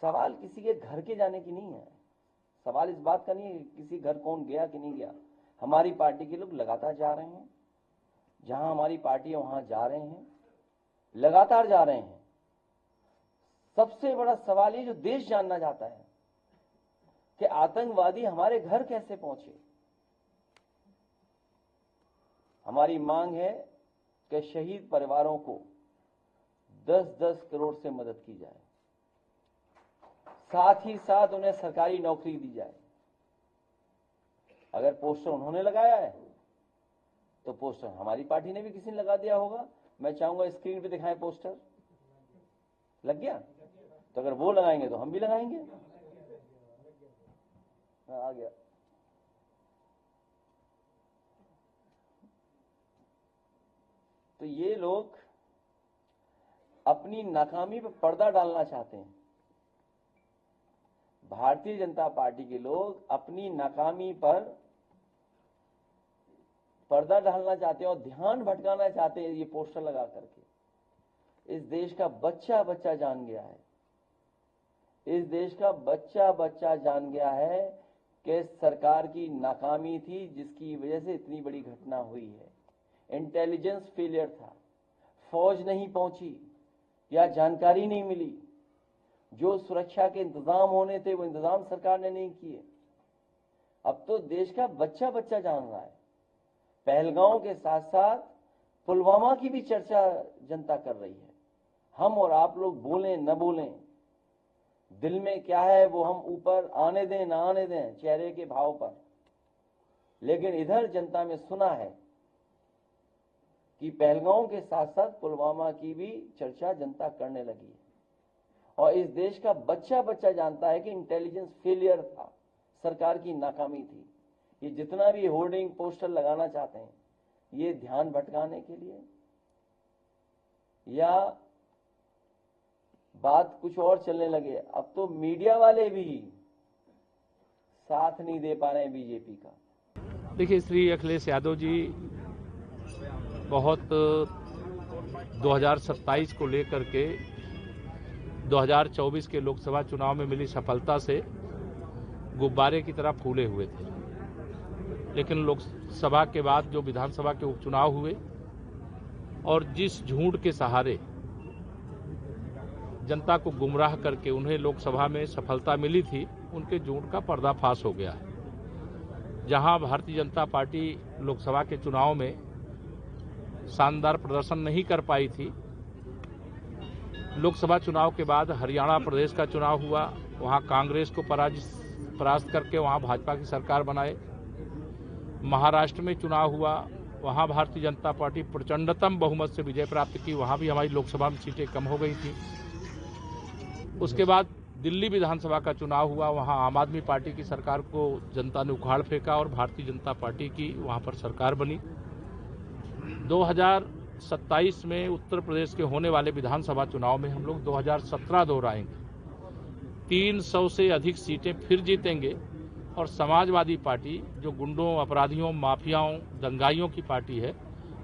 सवाल किसी के घर के जाने की नहीं है, सवाल इस बात का नहीं है किसी घर कौन गया कि नहीं गया। हमारी पार्टी के लोग लगातार जा रहे हैं, जहां हमारी पार्टी है वहां जा रहे हैं, लगातार जा रहे हैं। सबसे बड़ा सवाल ये जो देश जानना चाहता है कि आतंकवादी हमारे घर कैसे पहुंचे। हमारी मांग है कि शहीद परिवारों को 10-10 करोड़ से मदद की जाए, साथ ही साथ उन्हें सरकारी नौकरी दी जाए। अगर पोस्टर उन्होंने लगाया है तो पोस्टर हमारी पार्टी ने भी किसी ने लगा दिया होगा। मैं चाहूंगा स्क्रीन पे दिखाएं पोस्टर। लग गया? तो अगर वो लगाएंगे तो हम भी लगाएंगे। आ गया। तो ये लोग अपनी नाकामी पर पर्दा डालना चाहते हैं। भारतीय जनता पार्टी के लोग अपनी नाकामी पर पर्दा डालना चाहते हैं और ध्यान भटकाना चाहते हैं ये पोस्टर लगा करके। इस देश का बच्चा बच्चा जान गया है, इस देश का बच्चा बच्चा जान गया है कि सरकार की नाकामी थी जिसकी वजह से इतनी बड़ी घटना हुई है। इंटेलिजेंस फेलियर था, फौज नहीं पहुंची या जानकारी नहीं मिली, जो सुरक्षा के इंतजाम होने थे वो इंतजाम सरकार ने नहीं किए। अब तो देश का बच्चा बच्चा जान रहा है। पहलगांव के साथ साथ पुलवामा की भी चर्चा जनता कर रही है। हम और आप लोग बोलें न बोलें, दिल में क्या है वो हम ऊपर आने दें ना आने दें चेहरे के भाव पर, लेकिन इधर जनता में सुना है कि पहलगांव के साथ साथ पुलवामा की भी चर्चा जनता करने लगी है। और इस देश का बच्चा बच्चा जानता है कि इंटेलिजेंस फेलियर था, सरकार की नाकामी थी। ये जितना भी होर्डिंग पोस्टर लगाना चाहते हैं ये ध्यान भटकाने के लिए या बात कुछ और चलने लगे। अब तो मीडिया वाले भी साथ नहीं दे पा रहे हैं बीजेपी का। देखिए, श्री अखिलेश यादव जी बहुत 2027 को लेकर के 2024 के लोकसभा चुनाव में मिली सफलता से गुब्बारे की तरह फूले हुए थे, लेकिन लोकसभा के बाद जो विधानसभा के उपचुनाव हुए और जिस झूठ के सहारे जनता को गुमराह करके उन्हें लोकसभा में सफलता मिली थी, उनके झूठ का पर्दाफाश हो गया है। जहां भारतीय जनता पार्टी लोकसभा के चुनाव में शानदार प्रदर्शन नहीं कर पाई थी, लोकसभा चुनाव के बाद हरियाणा प्रदेश का चुनाव हुआ, वहां कांग्रेस को परास्त करके वहां भाजपा की सरकार बनाए। महाराष्ट्र में चुनाव हुआ, वहां भारतीय जनता पार्टी प्रचंडतम बहुमत से विजय प्राप्त की, वहां भी हमारी लोकसभा में सीटें कम हो गई थी। उसके बाद दिल्ली विधानसभा का चुनाव हुआ, वहां आम आदमी पार्टी की सरकार को जनता ने उखाड़ फेंका और भारतीय जनता पार्टी की वहां पर सरकार बनी। 2027 में उत्तर प्रदेश के होने वाले विधानसभा चुनाव में हम लोग 2017 दोहराएंगे, 300 से अधिक सीटें फिर जीतेंगे और समाजवादी पार्टी जो गुंडों, अपराधियों, माफियाओं, दंगाइयों की पार्टी है,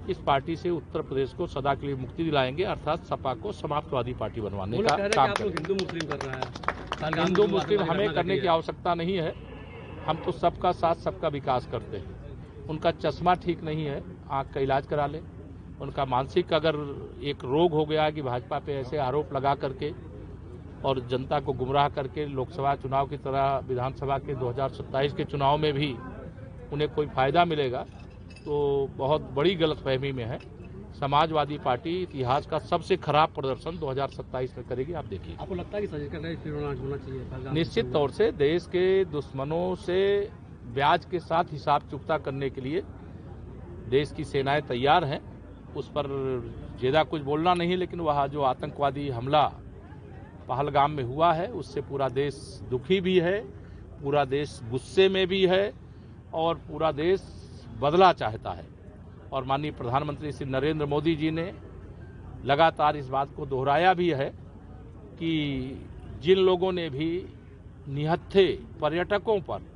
इस पार्टी से उत्तर प्रदेश को सदा के लिए मुक्ति दिलाएंगे, अर्थात सपा को समाजवादी पार्टी बनवाने का काम करेंगे। हिंदू मुस्लिम कर रहा है, हिंदू मुस्लिम हमें करने की आवश्यकता नहीं है। हम तो सबका साथ सबका विकास करते हैं। उनका चश्मा ठीक नहीं है, आंख का इलाज करा लें। उनका मानसिक अगर एक रोग हो गया कि भाजपा पे ऐसे आरोप लगा करके और जनता को गुमराह करके लोकसभा चुनाव की तरह विधानसभा के 2027 के चुनाव में भी उन्हें कोई फायदा मिलेगा, तो बहुत बड़ी गलतफहमी में है। समाजवादी पार्टी इतिहास का सबसे खराब प्रदर्शन 2027 में करेगी, आप देखिए। आपको लगता है कि सर्जिकल होना चाहिए? निश्चित तौर से देश के दुश्मनों से ब्याज के साथ हिसाब चुकता करने के लिए देश की सेनाएं तैयार हैं। उस पर ज्यादा कुछ बोलना नहीं, लेकिन वह जो आतंकवादी हमला पहलगाम में हुआ है उससे पूरा देश दुखी भी है, पूरा देश गुस्से में भी है और पूरा देश बदला चाहता है। और माननीय प्रधानमंत्री श्री नरेंद्र मोदी जी ने लगातार इस बात को दोहराया भी है कि जिन लोगों ने भी निहत्थे पर्यटकों पर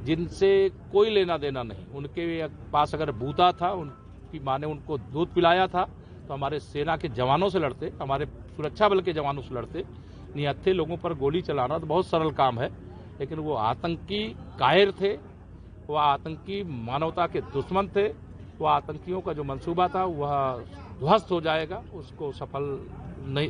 जिनसे कोई लेना देना नहीं, उनके पास अगर बूता था, उनकी मां ने उनको दूध पिलाया था, तो हमारे सेना के जवानों से लड़ते, हमारे सुरक्षा बल के जवानों से लड़ते, निहत्थे लोगों पर गोली चलाना तो बहुत सरल काम है, लेकिन वो आतंकी कायर थे, वो आतंकी मानवता के दुश्मन थे। वो आतंकियों का जो मंसूबा था वह ध्वस्त हो जाएगा, उसको सफल नहीं